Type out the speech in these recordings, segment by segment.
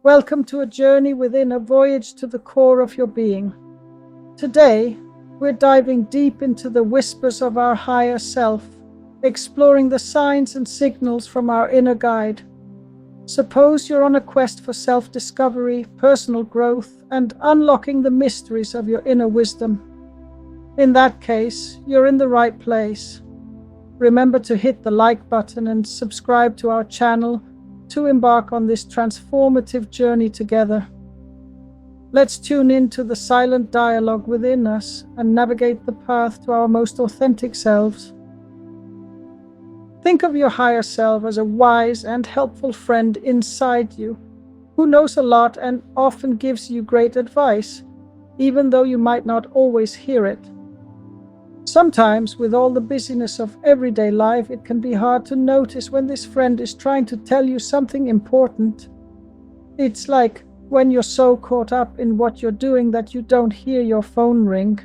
Welcome to a journey within, a voyage to the core of your being. Today, we're diving deep into the whispers of our higher self, exploring the signs and signals from our inner guide. Suppose you're on a quest for self-discovery, personal growth, and unlocking the mysteries of your inner wisdom. In that case, you're in the right place. Remember to hit the like button and subscribe to our channel to embark on this transformative journey together. Let's tune into the silent dialogue within us and navigate the path to our most authentic selves. Think of your higher self as a wise and helpful friend inside you, who knows a lot and often gives you great advice, even though you might not always hear it. Sometimes, with all the busyness of everyday life, it can be hard to notice when this friend is trying to tell you something important. It's like when you're so caught up in what you're doing that you don't hear your phone ring.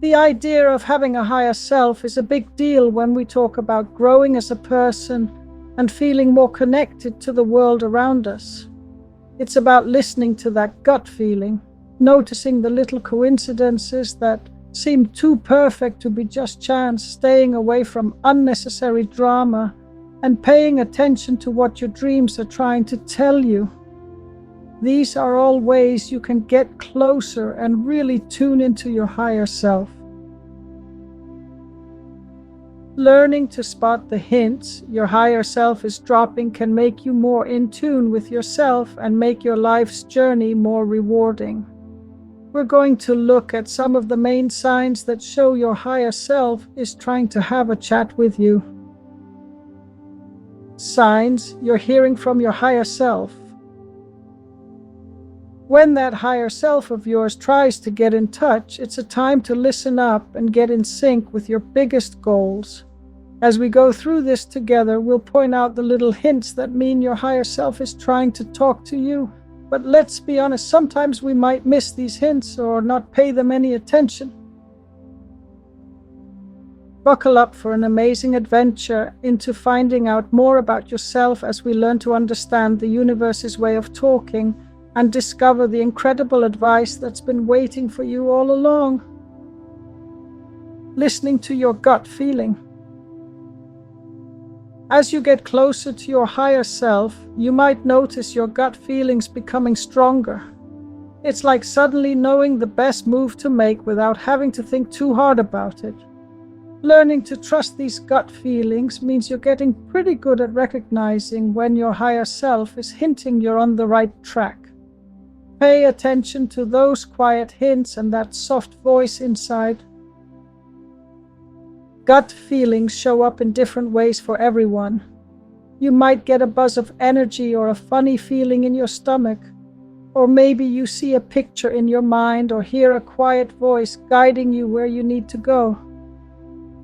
The idea of having a higher self is a big deal when we talk about growing as a person and feeling more connected to the world around us. It's about listening to that gut feeling, noticing the little coincidences that seem too perfect to be just chance, staying away from unnecessary drama, and paying attention to what your dreams are trying to tell you. These are all ways you can get closer and really tune into your higher self. Learning to spot the hints your higher self is dropping can make you more in tune with yourself and make your life's journey more rewarding. We're going to look at some of the main signs that show your higher self is trying to have a chat with you. Signs you're hearing from your higher self. When that higher self of yours tries to get in touch, it's a time to listen up and get in sync with your biggest goals. As we go through this together, we'll point out the little hints that mean your higher self is trying to talk to you. But let's be honest, sometimes we might miss these hints or not pay them any attention. Buckle up for an amazing adventure into finding out more about yourself as we learn to understand the universe's way of talking and discover the incredible advice that's been waiting for you all along. Listening to your gut feeling. As you get closer to your higher self, you might notice your gut feelings becoming stronger. It's like suddenly knowing the best move to make without having to think too hard about it. Learning to trust these gut feelings means you're getting pretty good at recognizing when your higher self is hinting you're on the right track. Pay attention to those quiet hints and that soft voice inside. Gut feelings show up in different ways for everyone. You might get a buzz of energy or a funny feeling in your stomach, or maybe you see a picture in your mind or hear a quiet voice guiding you where you need to go.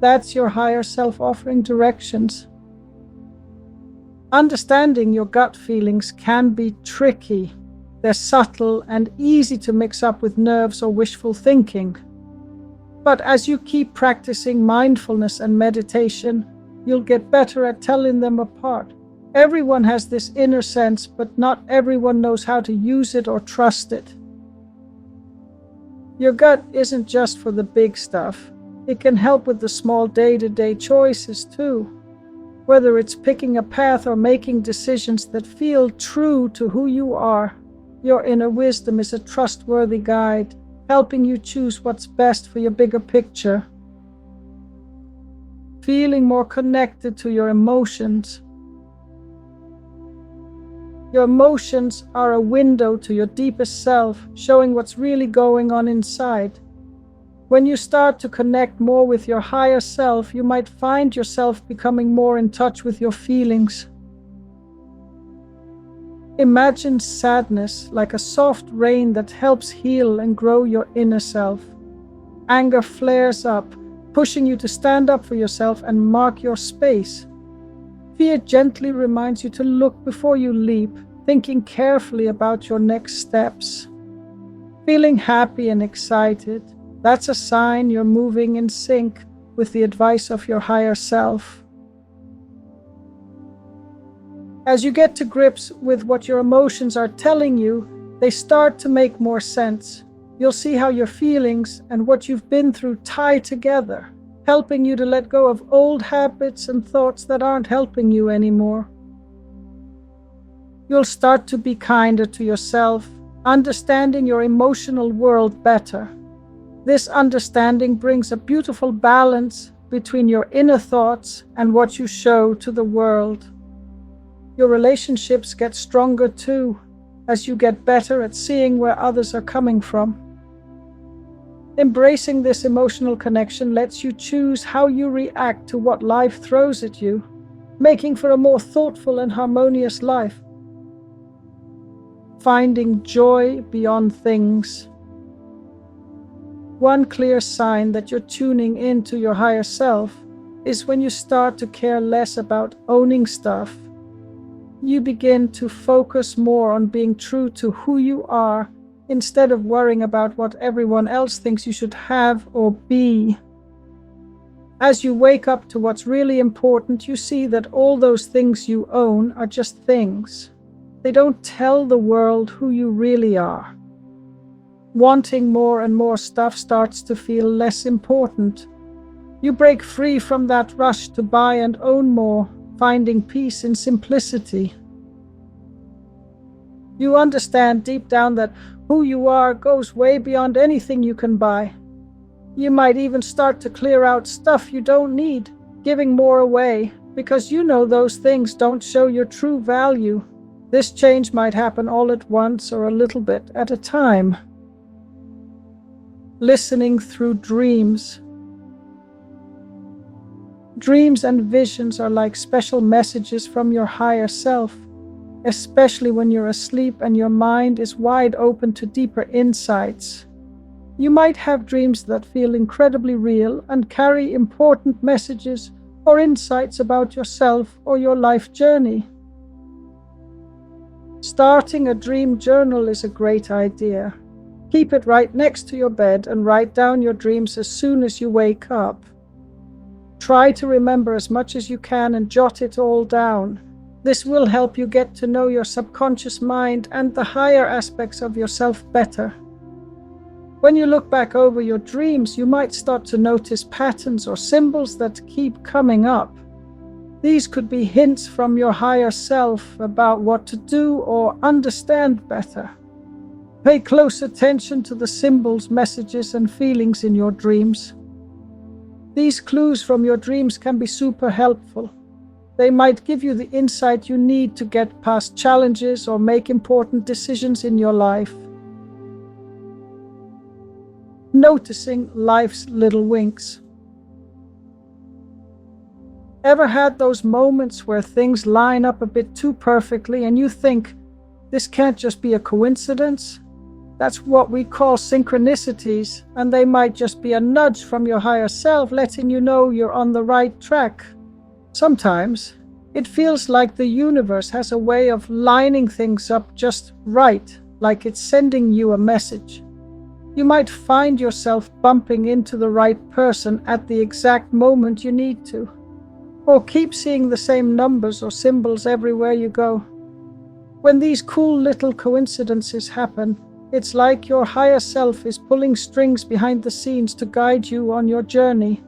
That's your higher self offering directions. Understanding your gut feelings can be tricky. They're subtle and easy to mix up with nerves or wishful thinking. But as you keep practicing mindfulness and meditation, you'll get better at telling them apart. Everyone has this inner sense, but not everyone knows how to use it or trust it. Your gut isn't just for the big stuff. It can help with the small day-to-day choices too. Whether it's picking a path or making decisions that feel true to who you are, your inner wisdom is a trustworthy guide, helping you choose what's best for your bigger picture. Feeling more connected to your emotions. Your emotions are a window to your deepest self, showing what's really going on inside. When you start to connect more with your higher self, you might find yourself becoming more in touch with your feelings. Imagine sadness like a soft rain that helps heal and grow your inner self. Anger flares up, pushing you to stand up for yourself and mark your space. Fear gently reminds you to look before you leap, thinking carefully about your next steps. Feeling happy and excited, that's a sign you're moving in sync with the advice of your higher self. As you get to grips with what your emotions are telling you, they start to make more sense. You'll see how your feelings and what you've been through tie together, helping you to let go of old habits and thoughts that aren't helping you anymore. You'll start to be kinder to yourself, understanding your emotional world better. This understanding brings a beautiful balance between your inner thoughts and what you show to the world. Your relationships get stronger too, as you get better at seeing where others are coming from. Embracing this emotional connection lets you choose how you react to what life throws at you, making for a more thoughtful and harmonious life. Finding joy beyond things. One clear sign that you're tuning into your higher self is when you start to care less about owning stuff. You begin to focus more on being true to who you are instead of worrying about what everyone else thinks you should have or be. As you wake up to what's really important, you see that all those things you own are just things. They don't tell the world who you really are. Wanting more and more stuff starts to feel less important. You break free from that rush to buy and own more, finding peace in simplicity. You understand deep down that who you are goes way beyond anything you can buy. You might even start to clear out stuff you don't need, giving more away, because you know those things don't show your true value. This change might happen all at once or a little bit at a time. Listening through dreams. Dreams and visions are like special messages from your higher self, especially when you're asleep and your mind is wide open to deeper insights. You might have dreams that feel incredibly real and carry important messages or insights about yourself or your life journey. Starting a dream journal is a great idea. Keep it right next to your bed and write down your dreams as soon as you wake up. Try to remember as much as you can and jot it all down. This will help you get to know your subconscious mind and the higher aspects of yourself better. When you look back over your dreams, you might start to notice patterns or symbols that keep coming up. These could be hints from your higher self about what to do or understand better. Pay close attention to the symbols, messages, and feelings in your dreams. These clues from your dreams can be super helpful. They might give you the insight you need to get past challenges or make important decisions in your life. Noticing life's little winks. Ever had those moments where things line up a bit too perfectly and you think, this can't just be a coincidence? That's what we call synchronicities, and they might just be a nudge from your higher self letting you know you're on the right track. Sometimes it feels like the universe has a way of lining things up just right, like it's sending you a message. You might find yourself bumping into the right person at the exact moment you need to, or keep seeing the same numbers or symbols everywhere you go. When these cool little coincidences happen, it's like your higher self is pulling strings behind the scenes to guide you on your journey.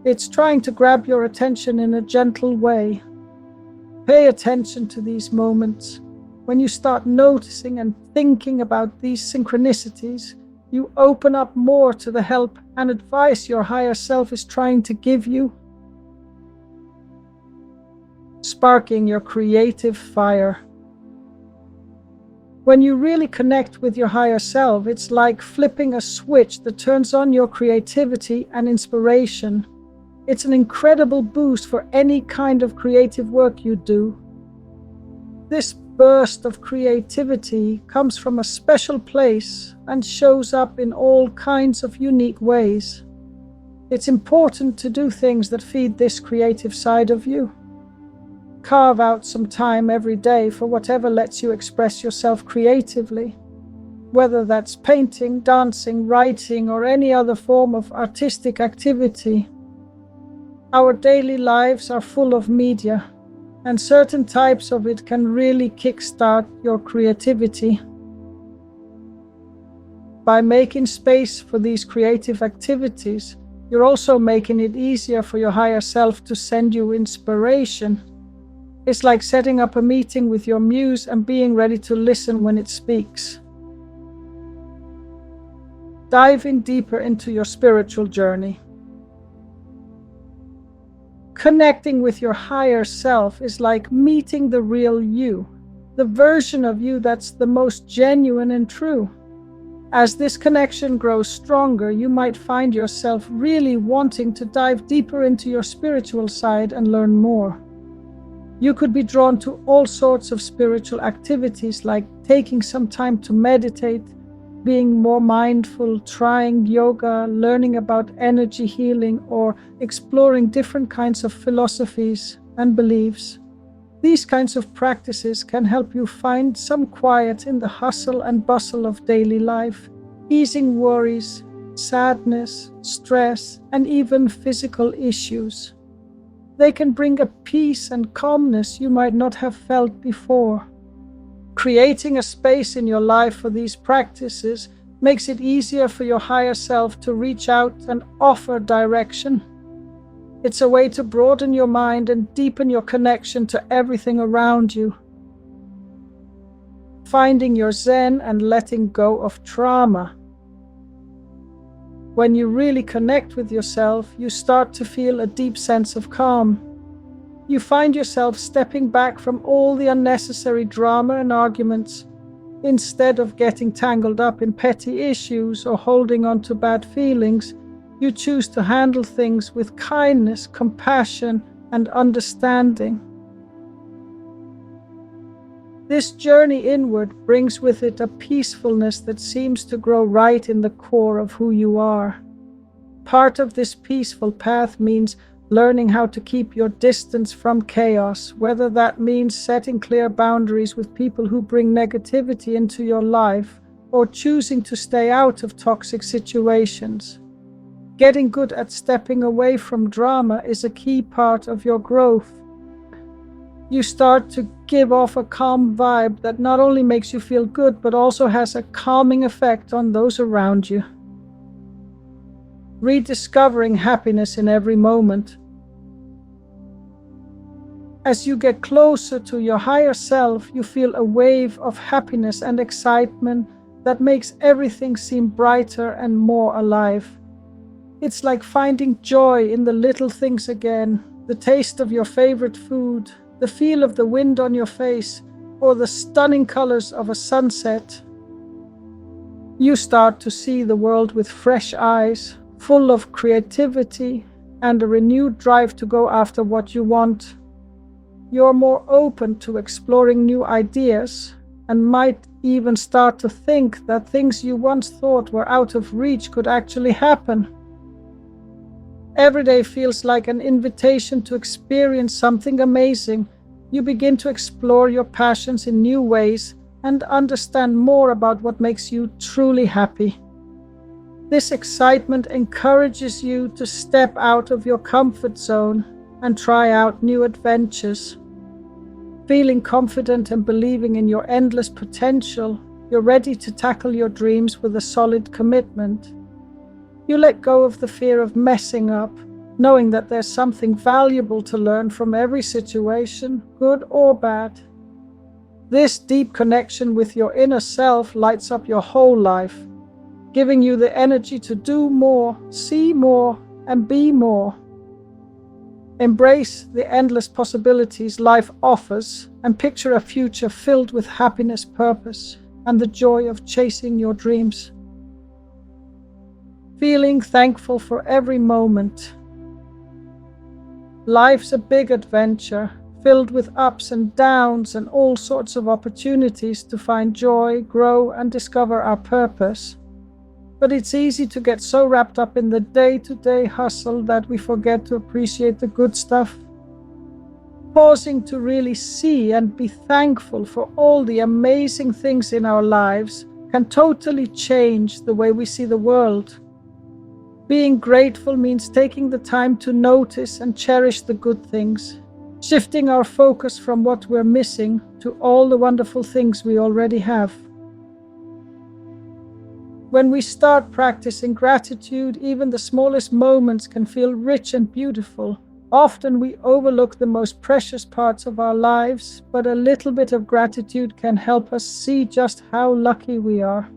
It's trying to grab your attention in a gentle way. Pay attention to these moments. When you start noticing and thinking about these synchronicities, you open up more to the help and advice your higher self is trying to give you. Sparking your creative fire. When you really connect with your higher self, it's like flipping a switch that turns on your creativity and inspiration. It's an incredible boost for any kind of creative work you do. This burst of creativity comes from a special place and shows up in all kinds of unique ways. It's important to do things that feed this creative side of you. Carve out some time every day for whatever lets you express yourself creatively, whether that's painting, dancing, writing, or any other form of artistic activity. Our daily lives are full of media. and certain types of it can really kickstart your creativity. By making space for these creative activities, you're also making it easier for your higher self to send you inspiration. It's like setting up a meeting with your muse and being ready to listen when it speaks. Diving deeper into your spiritual journey. Connecting with your higher self is like meeting the real you, the version of you that's the most genuine and true. As this connection grows stronger, you might find yourself really wanting to dive deeper into your spiritual side and learn more. You could be drawn to all sorts of spiritual activities like taking some time to meditate, being more mindful, trying yoga, learning about energy healing, or exploring different kinds of philosophies and beliefs. These kinds of practices can help you find some quiet in the hustle and bustle of daily life, easing worries, sadness, stress, and even physical issues. They can bring a peace and calmness you might not have felt before. Creating a space in your life for these practices makes it easier for your higher self to reach out and offer direction. It's a way to broaden your mind and deepen your connection to everything around you. Finding your zen and letting go of trauma. When you really connect with yourself, you start to feel a deep sense of calm. You find yourself stepping back from all the unnecessary drama and arguments. Instead of getting tangled up in petty issues or holding on to bad feelings, you choose to handle things with kindness, compassion, and understanding. This journey inward brings with it a peacefulness that seems to grow right in the core of who you are. Part of this peaceful path means learning how to keep your distance from chaos, whether that means setting clear boundaries with people who bring negativity into your life, or choosing to stay out of toxic situations. Getting good at stepping away from drama is a key part of your growth. You start to give off a calm vibe that not only makes you feel good, but also has a calming effect on those around you. Rediscovering happiness in every moment. As you get closer to your higher self, you feel a wave of happiness and excitement that makes everything seem brighter and more alive. It's like finding joy in the little things again, the taste of your favorite food, the feel of the wind on your face, or the stunning colors of a sunset. You start to see the world with fresh eyes, full of creativity and a renewed drive to go after what you want. You're more open to exploring new ideas and might even start to think that things you once thought were out of reach could actually happen. Every day feels like an invitation to experience something amazing. You begin to explore your passions in new ways and understand more about what makes you truly happy. This excitement encourages you to step out of your comfort zone and try out new adventures. Feeling confident and believing in your endless potential, you're ready to tackle your dreams with a solid commitment. You let go of the fear of messing up, knowing that there's something valuable to learn from every situation, good or bad. This deep connection with your inner self lights up your whole life, giving you the energy to do more, see more, and be more. Embrace the endless possibilities life offers and picture a future filled with happiness, purpose, and the joy of chasing your dreams. Feeling thankful for every moment. Life's a big adventure, filled with ups and downs and all sorts of opportunities to find joy, grow, and discover our purpose. But it's easy to get so wrapped up in the day-to-day hustle that we forget to appreciate the good stuff. Pausing to really see and be thankful for all the amazing things in our lives can totally change the way we see the world. Being grateful means taking the time to notice and cherish the good things. shifting our focus from what we're missing to all the wonderful things we already have. When we start practicing gratitude, even the smallest moments can feel rich and beautiful. Often we overlook the most precious parts of our lives, but a little bit of gratitude can help us see just how lucky we are.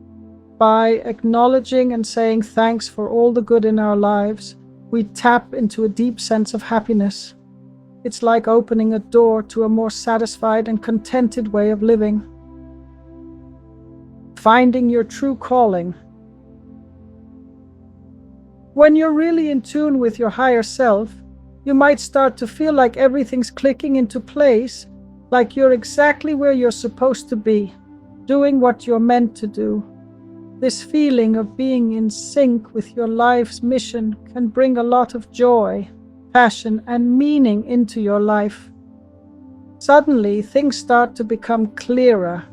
By acknowledging and saying thanks for all the good in our lives, we tap into a deep sense of happiness. It's like opening a door to a more satisfied and contented way of living. Finding your true calling. When you're really in tune with your higher self, you might start to feel like everything's clicking into place, like you're exactly where you're supposed to be, doing what you're meant to do. This feeling of being in sync with your life's mission can bring a lot of joy, passion, and meaning into your life. Suddenly, things start to become clearer.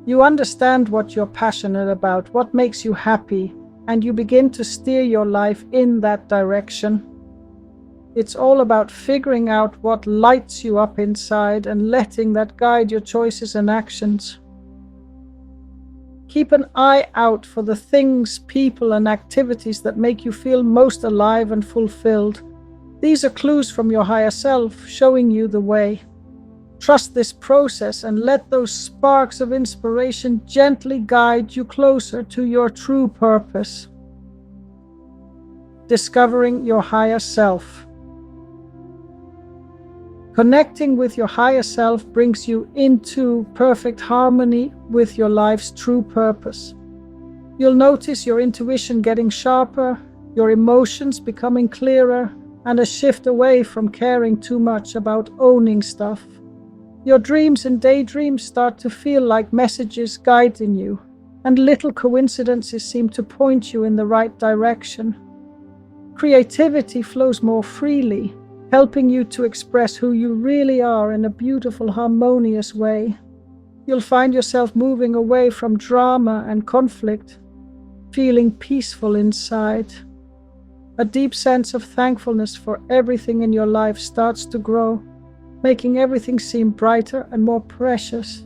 You understand what you're passionate about, what makes you happy, and you begin to steer your life in that direction. It's all about figuring out what lights you up inside and letting that guide your choices and actions. Keep an eye out for the things, people, and activities that make you feel most alive and fulfilled. These are clues from your higher self showing you the way. Trust this process and let those sparks of inspiration gently guide you closer to your true purpose. Discovering your higher self. Connecting with your higher self brings you into perfect harmony with your life's true purpose. You'll notice your intuition getting sharper, your emotions becoming clearer, and a shift away from caring too much about owning stuff. Your dreams and daydreams start to feel like messages guiding you, and little coincidences seem to point you in the right direction. Creativity flows more freely, helping you to express who you really are in a beautiful, harmonious way. You'll find yourself moving away from drama and conflict, feeling peaceful inside. A deep sense of thankfulness for everything in your life starts to grow, making everything seem brighter and more precious.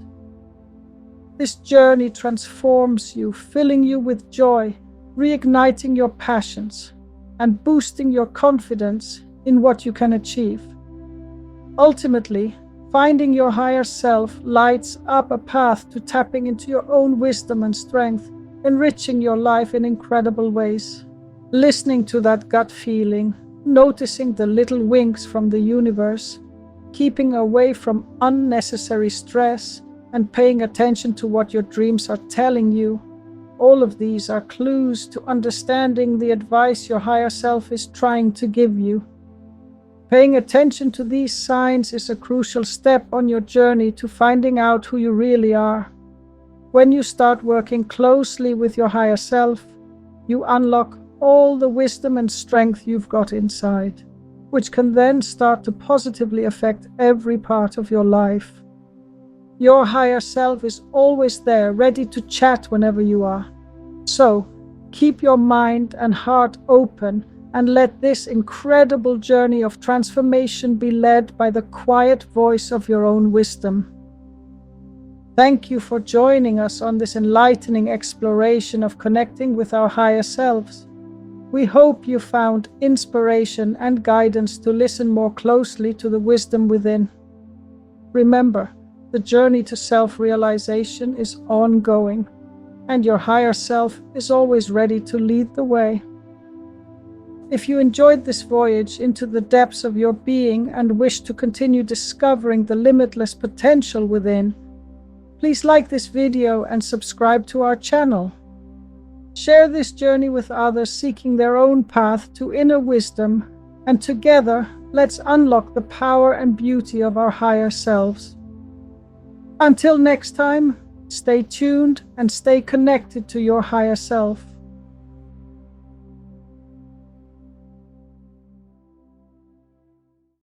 This journey transforms you, filling you with joy, reigniting your passions, and boosting your confidence in what you can achieve. Ultimately, finding your higher self lights up a path to tapping into your own wisdom and strength, enriching your life in incredible ways. Listening to that gut feeling, noticing the little winks from the universe, keeping away from unnecessary stress, and paying attention to what your dreams are telling you. All of these are clues to understanding the advice your higher self is trying to give you. Paying attention to these signs is a crucial step on your journey to finding out who you really are. When you start working closely with your higher self, you unlock all the wisdom and strength you've got inside, which can then start to positively affect every part of your life. Your higher self is always there, ready to chat whenever you are. So, keep your mind and heart open and let this incredible journey of transformation be led by the quiet voice of your own wisdom. Thank you for joining us on this enlightening exploration of connecting with our higher selves. We hope you found inspiration and guidance to listen more closely to the wisdom within. Remember, the journey to self-realization is ongoing, and your higher self is always ready to lead the way. If you enjoyed this voyage into the depths of your being and wish to continue discovering the limitless potential within, please like this video and subscribe to our channel. Share this journey with others seeking their own path to inner wisdom, and together, let's unlock the power and beauty of our higher selves. Until next time, stay tuned and stay connected to your higher self.